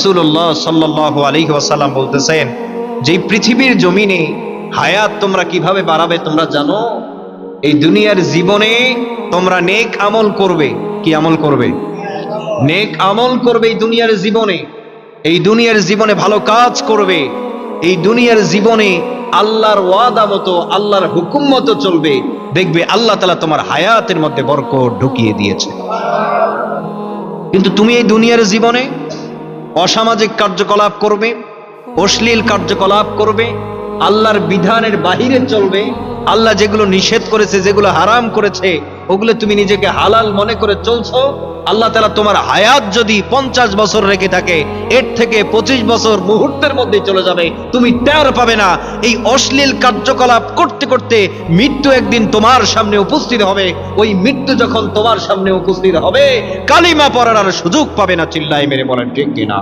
রাসূলুল্লাহ সাল্লাল্লাহু আলাইহি ওয়াসাল্লাম বলতেছেন, যে পৃথিবীর জমিনে হায়াত তোমরা কিভাবে বাড়াবে তোমরা জানো? এই দুনিয়ার জীবনে তোমরা নেক আমল করবে। কি আমল করবে? নেক আমল করবে। এই দুনিয়ার জীবনে, এই দুনিয়ার জীবনে ভালো কাজ করবে। এই দুনিয়ার জীবনে আল্লাহর ওয়াদা মতো, আল্লাহর হুকুম মতো চলবে। দেখবে আল্লাহ তাআলা তোমার হায়াতের মধ্যে বরকত ঢুকিয়ে দিয়েছে। কিন্তু তুমি এই দুনিয়ার জীবনে অসামাজিক কার্যকলাপ করবে, অশ্লীল কার্যকলাপ করবে, আল্লাহর বিধানের বাহিরে চলবে, আল্লাহ যেগুলো নিষেধ করেছে, যেগুলো হারাম করেছে, ওগুলো তুমি নিজেকে হালাল মনে করে চলছো। আল্লাহ তাআলা তোমার হায়াত যদি 50 বছর রেখে থাকে, এর থেকে 25 বছর মুহূর্তের মধ্যে চলে যাবে, তুমি টের পাবে না। এই অশ্লীল কার্যকলাপ করতে করতে মৃত্যু একদিন তোমার সামনে উপস্থিত হবে। ওই মৃত্যু যখন তোমার সামনে উপস্থিত হবে, কালিমা পড়ার আর সুযোগ পাবে না। চিল্লায় মেরে বলেন ঠিক কিনা?